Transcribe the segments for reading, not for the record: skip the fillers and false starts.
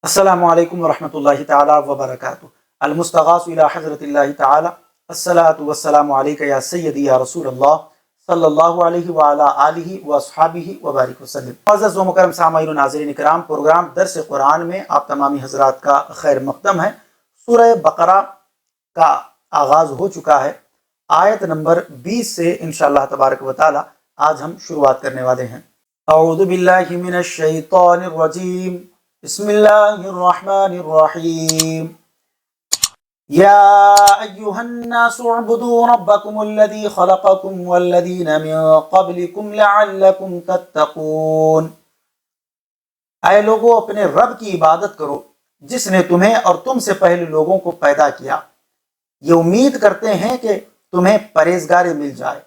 السلام علیکم ورحمۃ اللہ تعالی وبرکاتہ۔ المستغاث الی حضرت اللہ تعالی الصلاۃ والسلام علیک یا سیدی یا رسول اللہ صلی اللہ علیہ وعلی آلہ واصحابہ وبارک وسلم۔ معزز و مکرم سامعین و ناظرین کرام، پروگرام درس قرآن میں آپ تمامی حضرات کا خیر مقدم ہے۔ سورہ بقرہ کا آغاز ہو چکا ہے، آیت نمبر 20 سے انشاءاللہ تبارک و تعالی آج ہم شروعات کرنے والے ہیں۔ اعوذ باللہ من الشیطان الرجیم، بسم اللہ الرحمن الرحیم۔ یا ایہا الناس اعبدوا ربکم الذی خلقکم والذین من قبلکم لعلکم تتقون۔ اے لوگو، اپنے رب کی عبادت کرو جس نے تمہیں اور تم سے پہلے لوگوں کو پیدا کیا، یہ امید کرتے ہیں کہ تمہیں پرہیزگاری مل جائے۔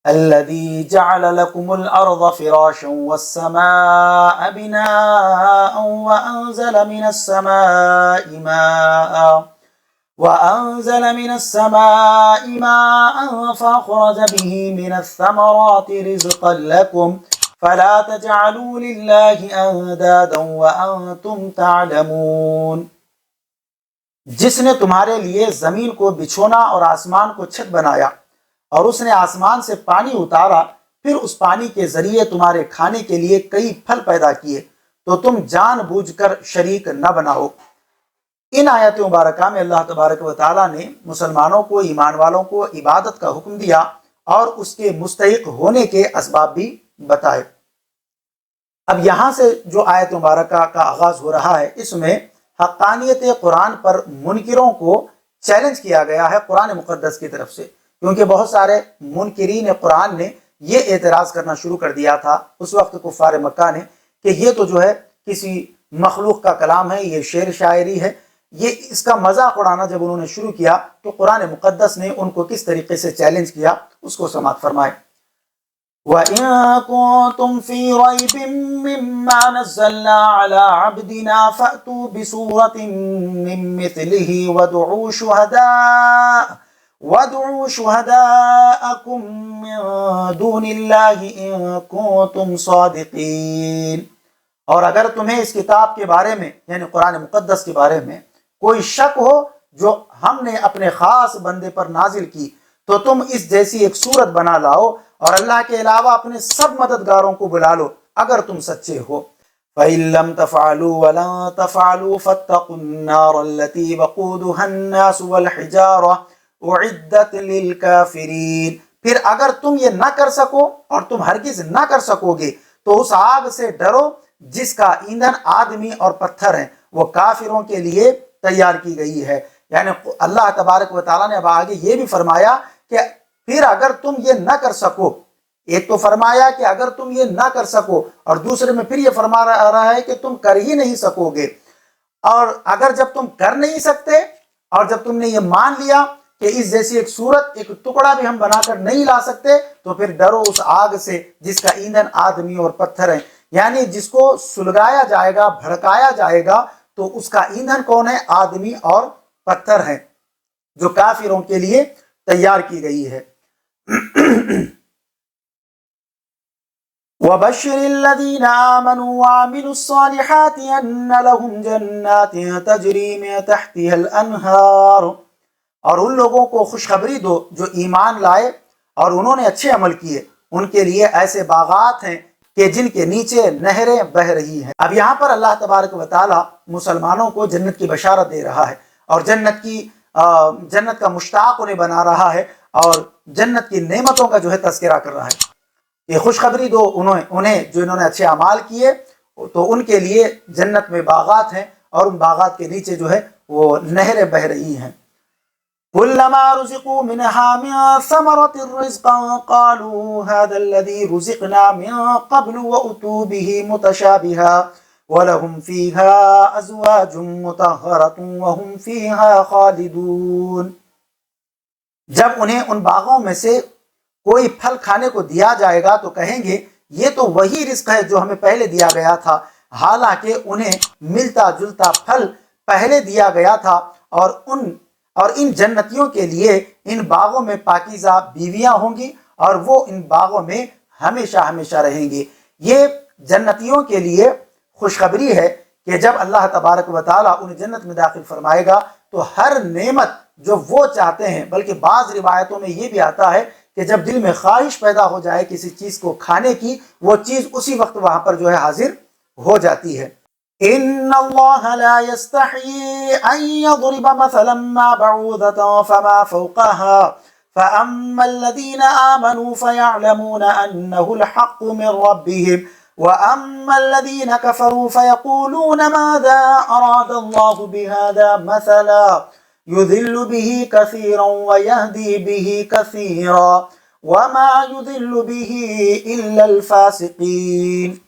الذي جعل لكم الأرض فراشا والسماء بناء وأنزل من السماء ماء فأخرج به من الثمرات رزقا لكم فلا تجعلوا لله أندادا وأنتم تعلمون۔ جس نے تمہارے لیے زمین کو بچھونا اور آسمان کو چھت بنایا، اور اس نے آسمان سے پانی اتارا، پھر اس پانی کے ذریعے تمہارے کھانے کے لیے کئی پھل پیدا کیے، تو تم جان بوجھ کر شریک نہ بناؤ۔ ان آیات مبارکہ میں اللہ تبارک و تعالیٰ نے مسلمانوں کو، ایمان والوں کو عبادت کا حکم دیا اور اس کے مستحق ہونے کے اسباب بھی بتائے۔ اب یہاں سے جو آیت مبارکہ کا آغاز ہو رہا ہے، اس میں حقانیت قرآن پر منکروں کو چیلنج کیا گیا ہے قرآن مقدس کی طرف سے، کیونکہ بہت سارے منکرین قرآن نے یہ اعتراض کرنا شروع کر دیا تھا اس وقت کفار مکہ نے کہ یہ تو جو ہے کسی مخلوق کا کلام ہے، یہ شعر شاعری ہے۔ یہ اس کا مذاق اڑانا جب انہوں نے شروع کیا تو قرآن مقدس نے ان کو کس طریقے سے چیلنج کیا، اس کو سماعت فرمائے۔ وَإِن كُنتُمْ فِي رَيْبٍ مِّمَّا نَزَّلْنَا عَلَىٰ عَبْدِنَا فَأْتُوا بِسُورَةٍ مِّن مِّثْلِهِ وَادْعُوا شُهَدَاءَكُم مِّن دُونِ اللَّهِ إِن كُنتُمْ صَادِقِينَ۔ اور اگر تمہیں اس کتاب کے بارے میں، یعنی قرآن مقدس کے بارے میں کوئی شک ہو جو ہم نے اپنے خاص بندے پر نازل کی، تو تم اس جیسی ایک صورت بنا لاؤ اور اللہ کے علاوہ اپنے سب مددگاروں کو بلا لو اگر تم سچے ہو۔ فَإِن لَّمْ تَفْعَلُوا وَلَن تَفْعَلُوا فَاتَّقُوا النَّارَ الَّتِي وَقُودُهَا النَّاسُ وَالْحِجَارَةُ أُعِدَّتْ لِلْكَافِرِينَ۔ پھر اگر تم یہ نہ کر سکو اور تم ہرگز نہ کر سکو گے تو اس آگ سے ڈرو جس کا ایندھن آدمی اور پتھر ہیں، وہ کافروں کے لیے تیار کی گئی ہے۔ یعنی اللہ تبارک و تعالیٰ نے اب آگے یہ بھی فرمایا کہ پھر اگر تم یہ نہ کر سکو، ایک تو فرمایا کہ اگر تم یہ نہ کر سکو، اور دوسرے میں پھر یہ فرما رہا ہے کہ تم کر ہی نہیں سکو گے۔ اور اگر جب تم کر نہیں سکتے اور جب تم نے یہ مان لیا کہ اس جیسی ایک صورت، ایک ٹکڑا بھی ہم بنا کر نہیں لا سکتے، تو پھر ڈرو اس آگ سے جس کا ایندھن آدمی اور پتھر ہیں، یعنی جس کو سلگایا جائے گا، بھڑکایا جائے گا، تو اس کا ایندھن کون ہے؟ آدمی اور پتھر ہیں، جو کافروں کے لیے تیار کی گئی ہے۔ وَبَشِّرِ الَّذِينَ آمَنُوا وَعَمِلُوا الصَّالِحَاتِ أَنَّ لَهُمْ جَنَّاتٍ تَجْرِي مِن تَحْتِهَا الْأَنْهَارُ۔ اور ان لوگوں کو خوشخبری دو جو ایمان لائے اور انہوں نے اچھے عمل کیے، ان کے لیے ایسے باغات ہیں کہ جن کے نیچے نہریں بہہ رہی ہیں۔ اب یہاں پر اللہ تبارک و تعالی مسلمانوں کو جنت کی بشارت دے رہا ہے، اور جنت کا مشتاق انہیں بنا رہا ہے، اور جنت کی نعمتوں کا جو ہے تذکرہ کر رہا ہے۔ یہ خوشخبری دو انہیں جو انہوں نے اچھے اعمال کیے، تو ان کے لیے جنت میں باغات ہیں، اور ان باغات کے نیچے جو ہے وہ نہریں بہہ رہی ہیں۔ كُلَّمَا رُزِقُوا مِنْهَا مِن ثَمَرَةٍ رِزْقًا قَالُوا هَذَا الَّذِي رُزِقْنَا مِن قَبْلُ وَأُتُوا بِهِ مُتَشَابِهًا وَلَهُمْ فِيهَا أَزْوَاجٌ مُطَهَّرَةٌ وَهُمْ فِيهَا خَالِدُونَ۔ جب انہیں ان باغوں میں سے کوئی پھل کھانے کو دیا جائے گا تو کہیں گے یہ تو وہی رزق ہے جو ہمیں پہلے دیا گیا تھا، حالانکہ انہیں ملتا جلتا پھل پہلے دیا گیا تھا، اور ان جنتیوں کے لیے ان باغوں میں پاکیزہ بیویاں ہوں گی، اور وہ ان باغوں میں ہمیشہ ہمیشہ رہیں گے۔ یہ جنتیوں کے لیے خوشخبری ہے کہ جب اللہ تبارک و تعالیٰ انہیں جنت میں داخل فرمائے گا تو ہر نعمت جو وہ چاہتے ہیں، بلکہ بعض روایتوں میں یہ بھی آتا ہے کہ جب دل میں خواہش پیدا ہو جائے کسی چیز کو کھانے کی، وہ چیز اسی وقت وہاں پر جو ہے حاضر ہو جاتی ہے۔ ان اللہ لا یستحیی ان یضرب مثلا ما بعوضة فما فوقها فاما الذین آمنوا فیعلمون انه الحق من ربهم واما الذین كفروا فیقولون ماذا اراد اللہ بهذا مثلا يذل به كثيرا ويهدي به كثيرا وما يذل به الا الفاسقين۔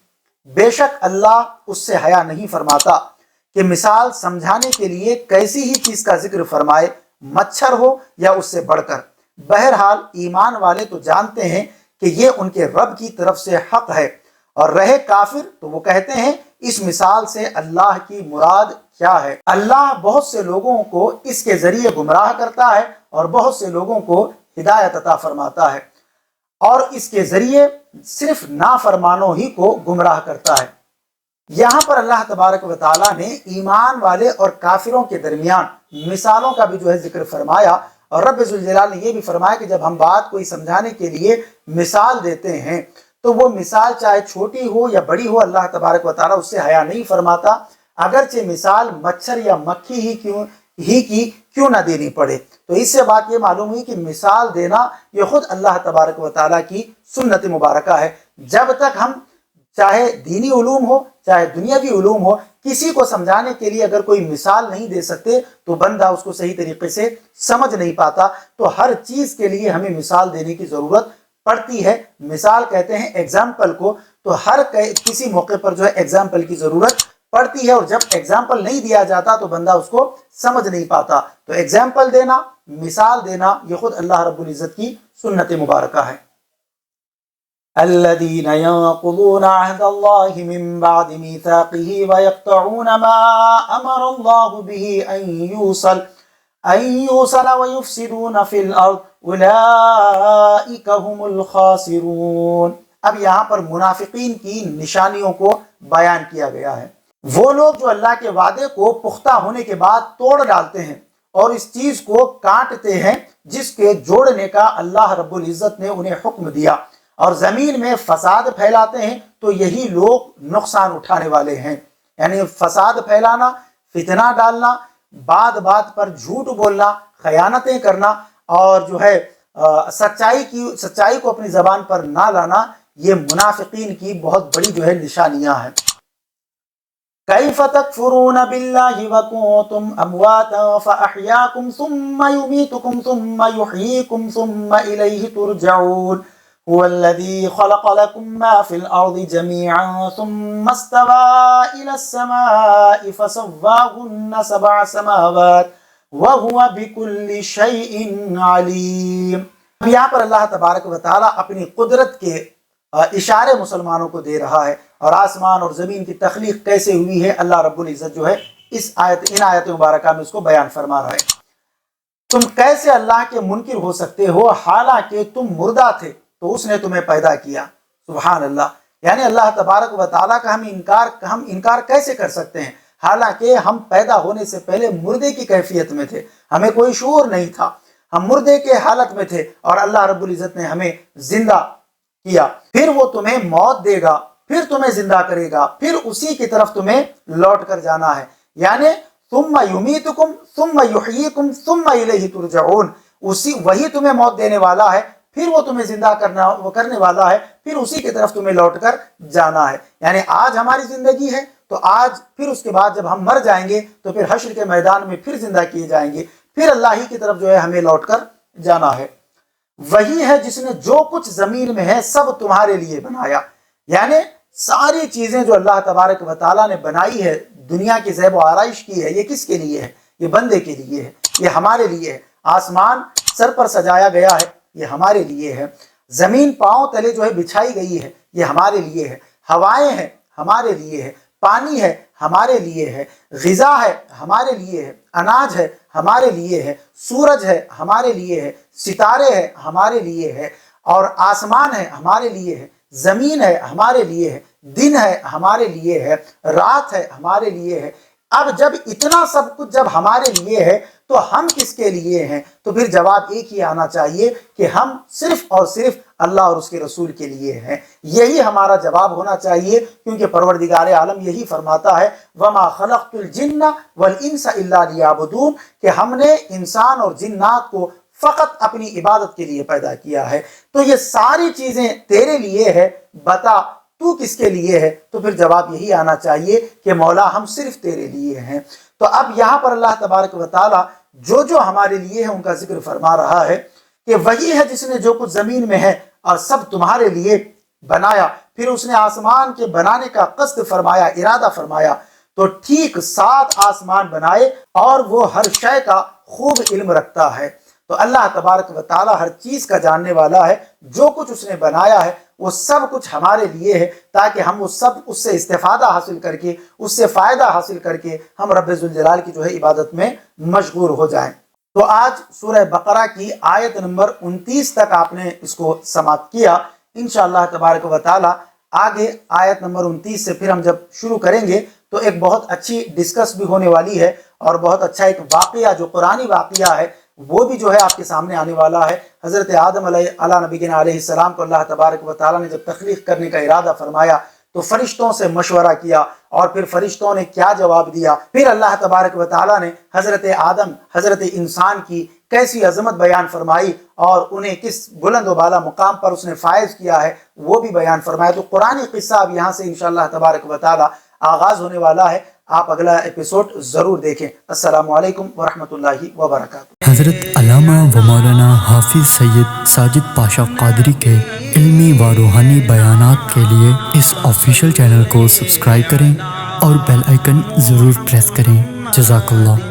بے شک اللہ اس سے حیا نہیں فرماتا کہ مثال سمجھانے کے لیے کیسی ہی چیز کا ذکر فرمائے، مچھر ہو یا اس سے بڑھ کر۔ بہرحال ایمان والے تو جانتے ہیں کہ یہ ان کے رب کی طرف سے حق ہے، اور رہے کافر تو وہ کہتے ہیں اس مثال سے اللہ کی مراد کیا ہے۔ اللہ بہت سے لوگوں کو اس کے ذریعے گمراہ کرتا ہے اور بہت سے لوگوں کو ہدایت عطا فرماتا ہے، اور اس کے ذریعے صرف نافرمانوں ہی کو گمراہ کرتا ہے۔ یہاں پر اللہ تبارک و تعالیٰ نے ایمان والے اور کافروں کے درمیان مثالوں کا بھی جو ہے ذکر فرمایا، اور رب ذوالجلال نے یہ بھی فرمایا کہ جب ہم بات کوئی سمجھانے کے لیے مثال دیتے ہیں تو وہ مثال چاہے چھوٹی ہو یا بڑی ہو، اللہ تبارک و تعالیٰ اس سے حیا نہیں فرماتا، اگرچہ مثال مچھر یا مکھی ہی کیوں نہ دینی پڑے۔ تو اس سے بات یہ معلوم ہوئی کہ مثال دینا یہ خود اللہ تبارک و تعالیٰ کی سنت مبارکہ ہے۔ جب تک ہم چاہے دینی علوم ہو چاہے دنیاوی علوم ہو، کسی کو سمجھانے کے لیے اگر کوئی مثال نہیں دے سکتے تو بندہ اس کو صحیح طریقے سے سمجھ نہیں پاتا۔ تو ہر چیز کے لیے ہمیں مثال دینے کی ضرورت پڑتی ہے۔ مثال کہتے ہیں ایگزامپل کو، تو ہر کسی موقع پر جو ہے ایگزامپل کی ضرورت پڑتی ہے، اور جب ایگزامپل نہیں دیا جاتا تو بندہ اس کو سمجھ نہیں پاتا۔ تو ایگزامپل دینا، مثال دینا، یہ خود اللہ رب العزت کی سنت مبارکہ ہے۔ الذين ينقضون عهد الله من بعد ميثاقه ويقطعون ما أمر الله به أن يوصل ويفسدون في الأرض أولئك هم الخاسرون۔ اب یہاں پر منافقین کی نشانیوں کو بیان کیا گیا ہے۔ وہ لوگ جو اللہ کے وعدے کو پختہ ہونے کے بعد توڑ ڈالتے ہیں اور اس چیز کو کاٹتے ہیں جس کے جوڑنے کا اللہ رب العزت نے انہیں حکم دیا، اور زمین میں فساد پھیلاتے ہیں، تو یہی لوگ نقصان اٹھانے والے ہیں۔ یعنی فساد پھیلانا، فتنہ ڈالنا، بات بات پر جھوٹ بولنا، خیانتیں کرنا، اور جو ہے سچائی کو اپنی زبان پر نہ لانا، یہ منافقین کی بہت بڑی جو ہے نشانیاں ہیں۔ کیف تکفرون باللہ وکنتم امواتا فاحیاکم ثم یمیتکم ثم یحییکم ثم الیہ ترجعون۔ هو الذي خلق لكم ما في الأرض جميعا ثم استوى إلى السماء فسواهن 7 سماوات وهو بكل شيء عليم۔ اب یہاں پر اللہ تبارک و تعالیٰ اپنی قدرت کے اشارے مسلمانوں کو دے رہا ہے، اور آسمان اور زمین کی تخلیق کیسے ہوئی ہے اللہ رب العزت جو ہے ان آیت مبارکہ میں اس کو بیان فرما رہا ہے۔ تم کیسے اللہ کے منکر ہو سکتے ہو حالانکہ تم مردہ تھے تو اس نے تمہیں پیدا کیا۔ سبحان اللہ، یعنی اللہ تبارک و تعالیٰ کا ہم انکار کیسے کر سکتے ہیں حالانکہ ہم پیدا ہونے سے پہلے مردے کی کیفیت میں تھے، ہمیں کوئی شعور نہیں تھا، ہم مردے کے حالت میں تھے، اور اللہ رب العزت نے ہمیں زندہ کیا۔ پھر وہ تمہیں موت دے گا، پھر تمہیں زندہ کرے گا، پھر اسی کی طرف تمہیں لوٹ کر جانا ہے۔ یعنی ثم یمیتکم ثم یحییکم ثم الیہ ترجعون، وہی تمہیں موت دینے والا ہے، پھر وہ تمہیں زندہ کرنے والا ہے، پھر اسی کی طرف تمہیں لوٹ کر جانا ہے۔ یعنی آج ہماری زندگی ہے تو آج، پھر اس کے بعد جب ہم مر جائیں گے تو پھر حشر کے میدان میں پھر زندہ کیے جائیں گے، پھر اللہ ہی کی طرف جو ہے ہمیں لوٹ کر جانا ہے۔ وہی ہے جس نے جو کچھ زمین میں ہے سب تمہارے لیے بنایا۔ یعنی ساری چیزیں جو اللہ تبارک و تعالیٰ نے بنائی ہے، دنیا کی زیب و آرائش کی ہے، یہ کس کے لیے ہے؟ یہ بندے کے لیے ہے، یہ ہمارے لیے ہے۔ آسمان سر پر سجایا گیا ہے، یہ ہمارے لیے ہے۔ زمین پاؤں تلے جو ہے بچھائی گئی ہے، یہ ہمارے لیے ہے۔ ہوائیں ہیں ہمارے لیے ہے، پانی ہے ہمارے لیے ہے، غذا ہے ہمارے لیے ہے، اناج ہے ہمارے لیے ہے، سورج ہے ہمارے لیے ہے، ستارے ہے ہمارے لیے ہے، اور آسمان ہے ہمارے لیے ہے، زمین ہے ہمارے لیے ہے، دن ہے ہمارے لیے ہے، رات ہے ہمارے لیے ہے۔ اب جب اتنا سب کچھ جب ہمارے لیے ہے تو ہم کس کے لیے ہیں؟ تو پھر جواب ایک ہی آنا چاہیے کہ ہم صرف اور صرف اللہ اور اس کے رسول کے لیے ہیں۔ یہی ہمارا جواب ہونا چاہیے، کیونکہ پروردگار عالم یہی فرماتا ہے وَمَا خَلَقْتُ الْجِنَّ وَالْإِنسَ إِلَّا لِيَعْبُدُونَ، کہ ہم نے انسان اور جنات کو فقط اپنی عبادت کے لیے پیدا کیا ہے۔ تو یہ ساری چیزیں تیرے لیے ہے، بتا تو کس کے لیے ہے؟ تو پھر جواب یہی آنا چاہیے کہ مولا ہم صرف تیرے لیے ہیں۔ تو اب یہاں پر اللہ تبارک و تعالی جو ہمارے لیے ہے ان کا ذکر فرما رہا ہے کہ وہی ہے جس نے جو کچھ زمین میں ہے اور سب تمہارے لیے بنایا، پھر اس نے آسمان کے بنانے کا قصد فرمایا، ارادہ فرمایا، تو ٹھیک 7 آسمان بنائے اور وہ ہر شے کا خوب علم رکھتا ہے۔ تو اللہ تبارک و تعالی ہر چیز کا جاننے والا ہے، جو کچھ اس نے بنایا ہے وہ سب کچھ ہمارے لیے ہے، تاکہ ہم اس سے استفادہ حاصل کر کے، اس سے فائدہ حاصل کر کے ہم رب ذوالجلال کی عبادت میں مشغول ہو جائیں۔ تو آج سورہ بقرہ کی آیت نمبر 29 تک آپ نے اس کو سماعت کیا۔ انشاءاللہ تبارک و تعالی آگے آیت نمبر 29 سے پھر ہم جب شروع کریں گے تو ایک بہت اچھی ڈسکس بھی ہونے والی ہے، اور بہت اچھا ایک واقعہ جو قرآنی واقعہ ہے وہ بھی آپ کے سامنے آنے والا ہے۔ حضرت آدم علیہ نبینا علیہ السلام کو اللہ تبارک و تعالیٰ نے جب تخلیق کرنے کا ارادہ فرمایا تو فرشتوں سے مشورہ کیا، اور پھر فرشتوں نے کیا جواب دیا، پھر اللہ تبارک و تعالیٰ نے حضرت آدم، حضرت انسان کی کیسی عظمت بیان فرمائی اور انہیں کس بلند و بالا مقام پر اس نے فائز کیا ہے وہ بھی بیان فرمایا۔ تو قرآنی قصہ اب یہاں سے انشاءاللہ تبارک و تعالیٰ آغاز ہونے والا ہے۔ آپ اگلا ایپیسوڈ ضرور دیکھیں۔ السلام علیکم ورحمۃ اللہ وبرکاتہ۔ حضرت علامہ و مولانا حافظ سید ساجد پاشا قادری کے علمی و روحانی بیانات کے لیے اس آفیشیل چینل کو سبسکرائب کریں اور بیل آئیکن ضرور پریس کریں۔ جزاک اللہ۔